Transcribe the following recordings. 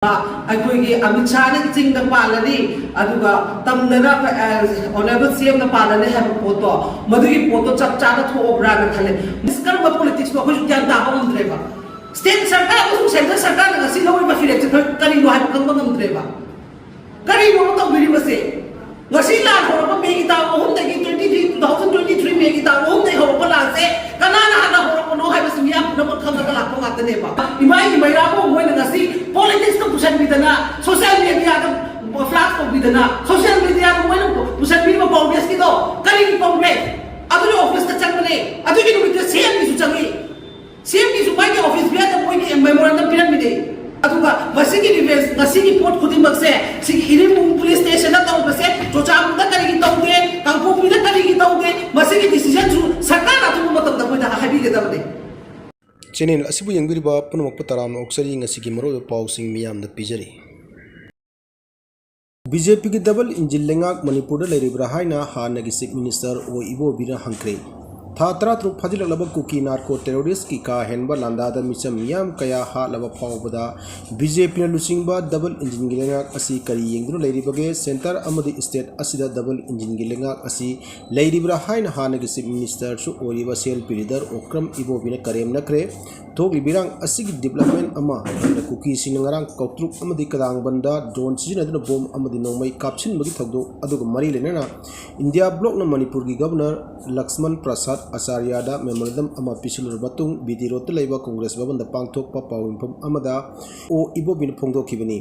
अखोगी अमित शाह ने चिंग द पालनी अदुगा तमदना ऑनरेबल सीएम द पालने है फोटो मधुगी फोटो चप चाना थोबरा न खले मिस्कर ब पॉलिटिक्स को कुछ ज्ञान दा बंद्रेबा स्टेट सरकार को सेंट्रल सरकार न गसी लोई बफिरे करी नो है कंग बंद्रेबा करी नो तो बिरी बसे गसी ला हो ब मेगी ता ओहम दगी 2023 मेगी ता ओहम दे हो ब ला से कना ना ना हो नो है बस मिया न ब खंग क ला को गाते ने बा इमाई मैरा को होय न गसी पॉलिटिक्स तो पुशन बिदना सोशल मीडिया का फ्लैश को बिदना सोशल मीडिया को होय न पुशन बि ब कांग्रेस की तो करी की कांग्रेस अदु ऑफिस त चंगने अदु की नुमित सीएम की चंगी सीएम की सुपाई के ऑफिस बिया त मोय की मेमोरेंडम पिरन बिदे अदुगा बसिगी डिफेंस गसिगी पोर्ट खुदिमक से सिगी इरिमु पुलिस स्टेशन दा तौबसे चोचाम दा करी की तौदे कांगपोपी दा करी की तौदे मसिगी डिसीजन सु सरकार अतु मतम दा कोइ दा हाबी के दबने चैनल असिबु यंगबिरिबा पुनमक तराम ऑक्सरी ngasi मरो पाउसिंग मियाम द पिजरी बीजेपी की डबल इंजिन लेंगाक मणिपुर लेरिब्रा हाइना हानगी चीफ मिनिस्टर ओ इबो बिरा हंक्रे था 13 फजिललब कुकी नार्को टेरोरिस्ट की का हेनब लांदाद मिचम मियाम कया हालब फावबदा बीजेपी लुचिंग डबल इंजिन की लेंगाक असी करी येंगदुन लेरिबगे सेंटर अमदी स्टेट असिदा डबल इंजिन की लेंगाक असी लेरिब्रा हाइना हानगी चीफ मिनिस्टर सु ओरिबा सेल पीरिदर ओक्रम इबो बिना करेम नखरे थोगली बिरांग असिगी डेवलपमेंट अमा कुकी सिनंगरांग कौत्रुक अमदी कदांग बंदा ड्रोन सिजनदुन बोम अमदी नोंमै कापसिनबगी थगदो अदुग मरी लेना इंडिया ब्लॉक न मणिपुर की गवर्नर लक्ष्मण प्रसाद आचार्यदा मेमोरेंडम अमा पिसिलुर मतुंग बीडी रोड लेबा कांग्रेस भवन द पांगथोकपा पाविंफम अमदा ओ इबो बिन फोंगदोखिबनी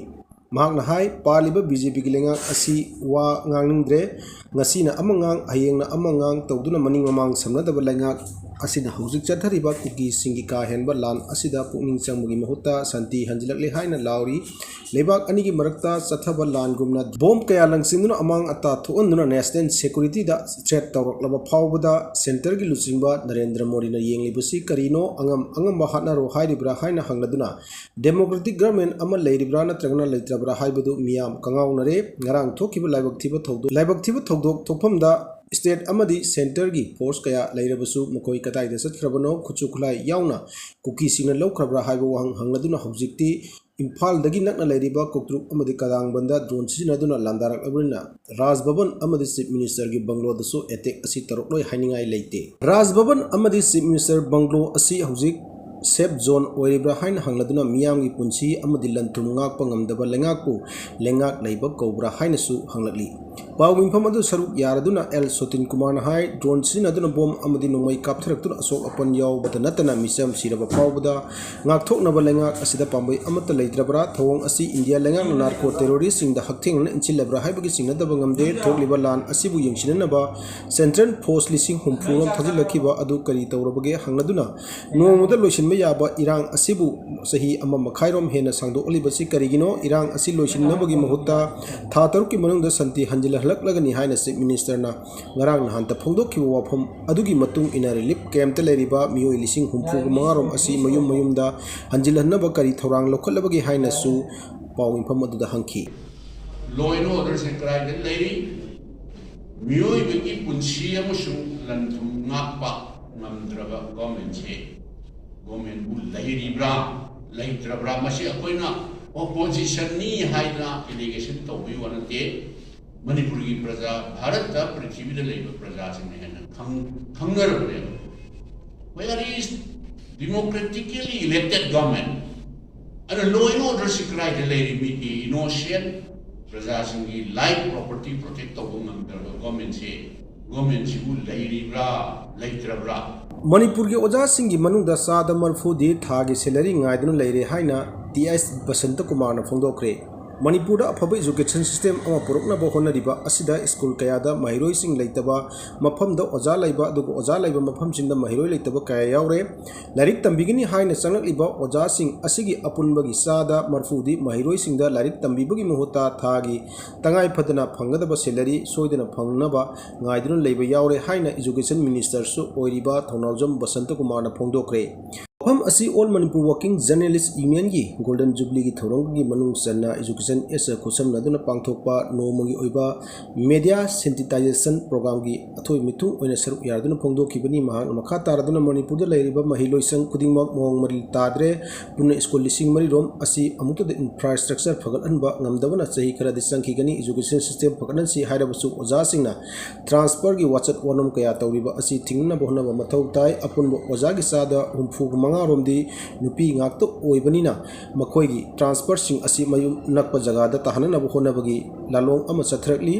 महाकना हाई पालिबा बीजेपी की लेंगाक असी वा ngangningdre ngasina amangang hayengna amangang tawduna maning mamang samnadaba leingak asina hौजिक चथरिबा कुकी सिंगी का हेनबा लान असिदा पुनिंग चंगबगी महुता शांति हंजिलकले हाइना लाउरी लेबाक अनिगी मरक्ता चथबा लान गुमना बोम कया लंगसिंदुना अमांग अता थोअन्दुना नेशनल सिक्योरिटी दा थ्रेट तौरकलबा फावबदा सेंटर की लुचिंगबा नरेंद्र मोदी ना येंगलिबसी करिनो अंगम हाटनारो हाइरिब्रा हाइना हंगदुना डेमोक्रेटिक गवर्नमेंट अमा लेरिब्रा नत्रगना लेत्रब्रा हाइबदु मियाम कंगाउनरे ngarang थोखिबा लाइबक थिबा थौदोक थोफमदा स्टेट अमदी सेंटर की फोर्स कया लेरबसु मकोई कताइदा सत्खरबनो खुचु खुलाई यावना कुकी सिंगना लौखरब्रा हाइबो वहंग हंगदुना हौजिकती इम्फाल दगी नकना लेरिबा कोक्ट्रुक अमदी कदांग बंदा drone सिजनदुना लांदारक अबरिना Raj Bhavan अमदी chief minister की बंगलो दसु अटैक असि तरokloi हाइनिंगाई लेते Raj Bhavan अमदी chief minister bungalow असि हौजिक सेफ जोन ओरिब्रा हाइन हंगलदुना मियाम की पुंसी अमदी लंथुम ngakpa ngamdaba lengakpu lengak leiba kobra hainasu hanglatli पाविंफम अदु सरुक यारदुना एल सोतिन कुमार हाई ड्रोन सिनदुना बोम अमदी नोंमै कापथरक्तुना अशोक अपन यावबत नतना मिसम सिरबा फावबदा ngakthoknaba lengak asida pambai amata leitrabra thawong asi India lengak narco terrorist सिंगदा हक्थिंगना इंचिलबरा हाइबगी सिंगनदबा ngamde थोकलिबा लान असिबु यंगसिननबा सेंट्रल फोर्स लिसिंग हुमफुरम थजिलखिबा अदु करी तौरबगे हंगनदुना नोंमुदा लोइसिनबा याबा इरांग असिबु सही अमा मखाइरोम हेना सांगदोलिबसि करिगिनो इरांग असि लोइसिननबगी महुत्ता था तरुक की मनुंगदा संति हंजिल हलकलगनी हाइना चीफ मिनिस्टर ना ngarang nahan ta phongdokhiba wafam adugi matung ina relief camp ta leriba mioi lising humpu mangarom asi mayum da hanjilhanaba kari thorang lokhalabagi haina su pawing pham adu da hangki law and order se krai de leri mioi beki punsi amusu lanthum ngakpa ngamdraba government bu Leiribara masi akoina opposition ni haina allegation to wi wanate Manipur की प्रजा भारत का पृथ्वी में लेकर प्रजा से नहीं है खंगर बने where is democratically elected government and law and order secret Larry innocent प्रजा से की life property protect तो government से वो लेइत्रब्रा मणिपुर के ओजा सिंह की मनुदा सादा मरफुदी थागी सैलरी गाइदन लेरे हाइना टीएस बसंत कुमार न फोंदोक्रे मणिपुर अफब एजुकेशन सिस्टम पुरक्नब होनरिबा असिदा स्कूल कयादा महिरोइसिंग लेतबा मफमद ओजा लैबा अदुगु ओजा लैबा मफमसिंदा महिरोइ लेतबा कया यावरे लारिक तंबिगिनी हाइना चंगलिबा ओजासिंग असिगी अपुनबगी सादा मरफुदी महिरोइसिंगदा लारिक तंबिबगी मुहुता थागी तंगाई फदना फंगदबा सैलरी सोइदना फंगनबा गाइदन लेबा यावरे हाइना एजुकेशन मिनिस्टर सु ओइरिबा थौनालजम बसंत कुमार न फोंदोक्रे Wafam asi All Manipur Working Journalist Union gi Golden Jubilee gi thorong gi manung sanna education as a kusam naduna pangthokpa nomangi oiba media sensitization program gi athoi mitu oina saruk yarduna phongdokibani mahak makha taraduna Manipur da leiriba mahiloisang kudingmak mong maril tadre punna school lising mari rom asi amuta the infrastructure phagal ngamdabana chahi khara disangki gani education system phaganan si hairabasu oja singna transfer gi wachat wanam kaya tawriba asi thingna bohna mathau tai apunbo oja gi sada humfu mangaromdi nupi ngakto oibanina makoigi transfer sing asi mayum nakpa jagada tahanana honabagi lalong ama sathrakli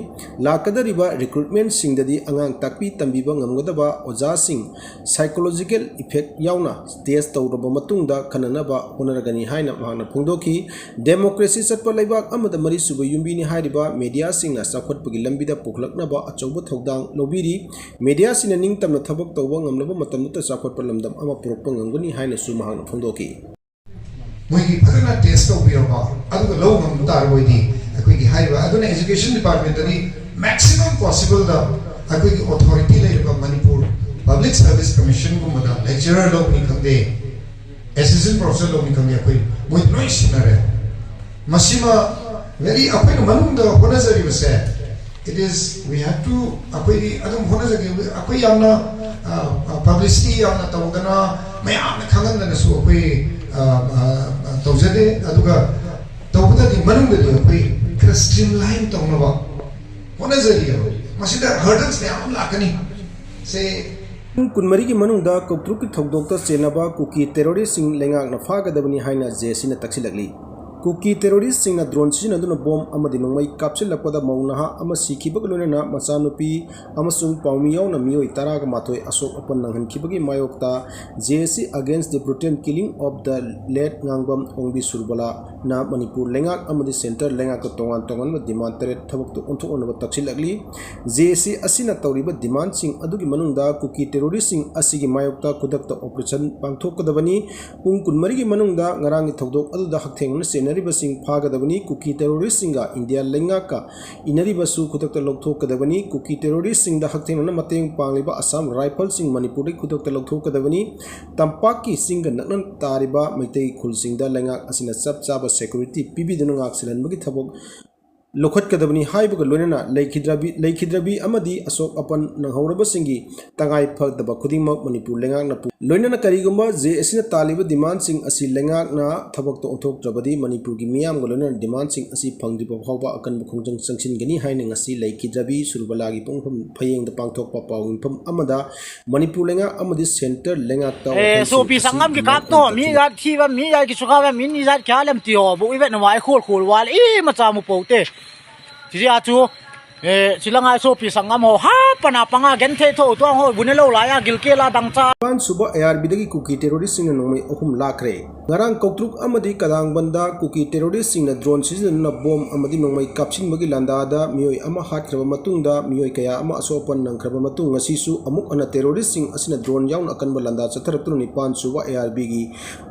lakadariba recruitment sing dadi angang takpi tambiba ngamgadaba oja sing psychological effect yauna test tawraba matungda khananaba honaragani haina mahana phungdoki democracy satpa laibak amada mari suba yumbini hairiba media singna sakhotpagi lambida puklaknaba achauba thodang lobiri media sina ningtamna thabak tawba ngamnaba matamta sakhotpa lamdam ama purokpa ngangani haina sumahang phongdoki moigi phadana test tawbiraba aduga lowam tarboidi akoigi haiba aduna education department ani maximum possible the akoigi authority leiba Manipur Public Service Commission gumada lecturer lobni khande assistant professor lobni khande akoi moi noi sinare masima very akoi manunda honazari wase it is we have to akoi adum honazari akoi yamna publicity yamna tawgana mayamna khangandana su akoi tawjade aduga tawbudadi manungdadi akoi kra streamline tawnaba honazari masida hurdles mayam lakani say kunmari gi manungda koktruk ki thogdokta chenaba kuki terrorist sing lengak na fagadabani haina jesina taksilakli kuki terrorist sing na drone sinaduna bomb amadi nongmai kapsilakpada maunaha ama sikibagulona machanupi amasung paumi yauna mioi taraga matoi asok upon nanghankibagi mayokta JSC against the brutal killing of the late ngangbam ongbi surbala na Manipur lengak amadi center lengak ko tongan demand teret thabak to onthok onaba taksilakli JSC asina tawriba demand sing adugi manungda kuki terrorist sing asigi mayokta kudakta operation pangthokadabani pung kunmari gi manungda ngarangi thogdok aduda hakthengna inaribasing phagadabani kuki terrorist singa India lengaka inaribasu khutakta lokthokadabani kuki terrorist singda hakthengna mateng pangliba Assam rifle sing Manipur ri khutakta lokthokadabani tampaki singa naknan tariba maitei khul singda lengak asina chap chaba security pibiduna ngak silanbagi thabok lokhat kadabani haibaga loinana leikidrabi amadi asok apan nanghauraba singi tangai phagdaba khudingmak Manipur lengak na loinana karigumba je asina taliba demand sing asi lengak na thabak to onthok trabadi Manipur gi miyam ga loinana demand sing asi phangdiba phawba akan bukhongjang sangsin gani haina ngasi leikidrabi surbalagi pongpham phayeng da pangthok pa pawinpham amada Manipur lengak amadi center lengak ta so pi sangam ki kap to mi ga thiba mi ga ki sukawa min ni zat khalam tio bu ibe na wai khol wal e macha mu pote Jadi acu silang aso pisang ngam ho ha pana panga gente to ho bunelo la ya gilke la dangcha pan suba ARB dagi kuki terrorist sing nongmai ohum lakre ngarang koktruk amadi kadang banda kuki terrorist sing na drone season na bomb amadi nongmai kapsin bagi landa da mioi ama hat kraba matung da mioi kaya ama asopan nang kraba matung ngasisu amuk ana terrorist sing asina drone yaun akan balanda chatharak ni pan suba ARB gi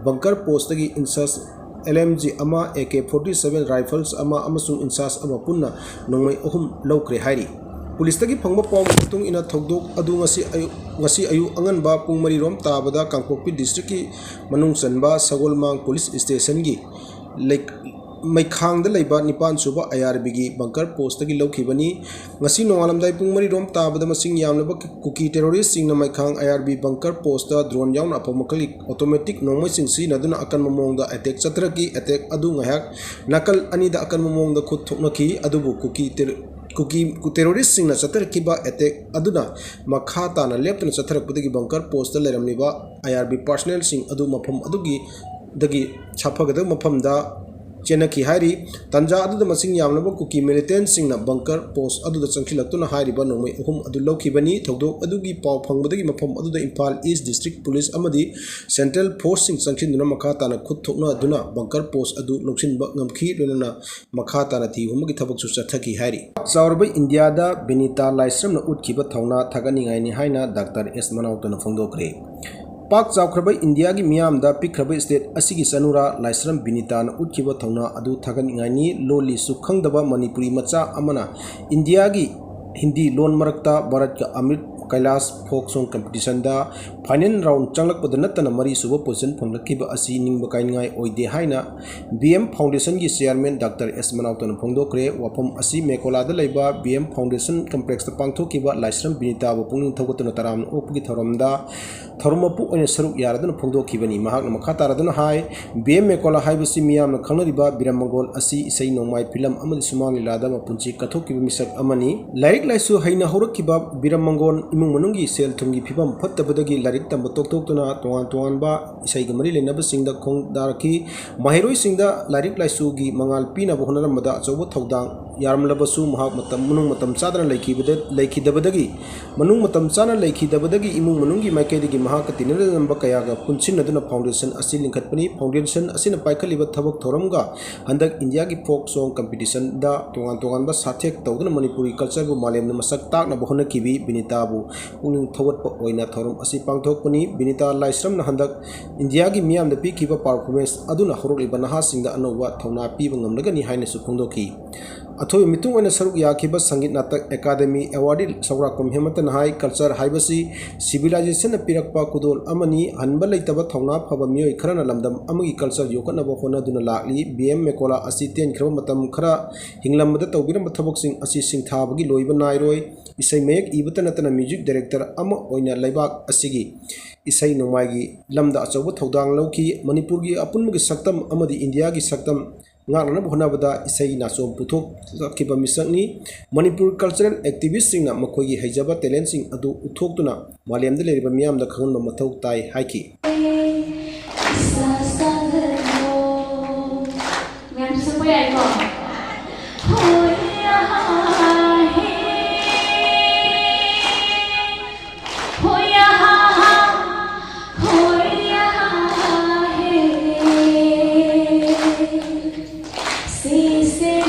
bunker post dagi insas LMG ama AK-47 rifles ama amasung insas ama punna nongmai ohum lawkre hairi police tagi phangba pawm tung ina thogdok adu ngasi ayu anganba pung mari rom tabada Kangpokpi district ki manung sanba Sagolmang police station gi Maikhangda leiba nipan suba ARB gi bunker post tagi lawkhibani ngasi nongalamdai pung mari rom tabada masing yamlaba kuki terrorist sing na Maikhang ARB bunker post da drone yaun apamakali automatic nongmai sing si naduna akan momongda attack chatraki attack adu ngayak nakal ani da akan momongda khut thoknaki adubu kuki terrorist sing na chatarkiba attack aduna makha ta na leptna chatharakpudagi bunker post da leramniba ARB personnel sing adu mafam adugi dagi chapagada mafam da Chenaki Hari, Tanja Adu the Masing Yamlaba Kuki militant sing na bunker post Adu the Sankilatuna Hariba Nome Hum Aduloki Bani, Todo Adugi Pau Pangbadi Mapam Adu the Impal East District Police Amadi, Central Posting Sankin Makata and Kutokna Duna, bunker post Adu Loxin Namki Luna Makata Nati, Humakitabak Susataki Hari. Saurba India da Benita Lysram Utkiba Tauna Tagani Aini Haina, Dr. S. Manautana Fondokre. Pak Chaukraba India gi miyam da Pikraba state asigi sanura Laisram Binita na utkiba thawna adu thagan ngani loli sukhangdaba Manipuri macha amana India gi Hindi lon marakta Bharat ka Kailash folk song competition दा final round चंगलकपद नत्तना मरी सुब position फंगलखिबा असी निंगबा काइनगाई ओइदे हाइना बीएम फाउंडेशन की चेयरमैन डॉक्टर एस मनाउतन फोंदोक्रे वाफम असी मेकोलादा लेबा बीएम फाउंडेशन कॉम्प्लेक्स पांगथोकिबा लाइस्रम बिनीता पुंग थौगतन तराम ओपगी थौरमदा थौरमपु ओइना सरुक यारदन फोंदोखिबनी महाकना मखा तारदन हाय बीएम मेकोला हाइबसी मियामना खंगरिबा बिरमंगोल असी इसै नोंमाई फिल्म अमदि सुमांग लीलादा मपुंची कथोकिबा मिसक अमनी लाइक लाइसु हैना हौरकिबा बिरमंगोल इमुंग मनुंगी सेल थुंगी फिबम फत्तबदगी लाइक तंब तोक्तोक्तुना तोंगान तोंगानबा इसैग मरि लेनबसिंगदा खोंगदारकी महिरोइसिंगदा लाइक लाइसुगी मंगाल पीनब होनरमदा अचौब थौदांग यारमलबसु महाक मतम मनुंग मतम चादना लेखिदबदगी मनुंग मतम चाना लेखिदबदगी इमुंग मनुंगी माइकेदगी महाक तिनरनब कयागा पुनसिनदुना फाउंडेशन असि लिंखतपनी फाउंडेशन असिना पाइखलिबा थबक थोरमगा हंदक इंडिया की फोक सॉन्ग कंपटीशन दा तोंगान तोंगानबा साथेक तौदुना मणिपुरी कल्चर बु मालेमना मसक ताकना होनकिबी बिनीताबु पुनिंग थवतपा ओइना थोरम असि पांगथोकपनी बिनीता लाइस्रमना हंदक इंडिया की मियामदा पीखिबा परफॉर्मेंस अदुना हरोलिबा नहासिंगदा अनौबा थौना पीबा ngamlagani hainasu phongdoki अथोय मितुंग ओइना सरुक याखिबा संगीत नाटक एकाडेमी अवार्डी सौराकम हेमतन हाई कल्चर हाइबसी सिविलाइजेशन पिरकपा कुदोल अमनी हनबा लेतबा थौना फबा मियोय खरना लमदम अमगी कल्चर योकनबा होनादुना लाकली बीएम मेकोला असि तेन खरब मतम खरा हिंगलमदा तौबिरम थबकसिंग असि सिंगथाबगी लोइबा नाइरोय इसै मयक इबता नतना म्यूजिक डायरेक्टर अमा ओइना लेबाक असिगी इसै नोंमाइगी लमदा अचौबा थौदांग लौकी मणिपुर की अपुनमगी सक्तम अमदी इंडिया की सक्तम ngarna bhonabada isai nasom puthok kiba misakni manipur cultural activists singna makoi gi haijaba talent sing adu uthoktuna malemda leriba miyam da khangon mathau tai haiki से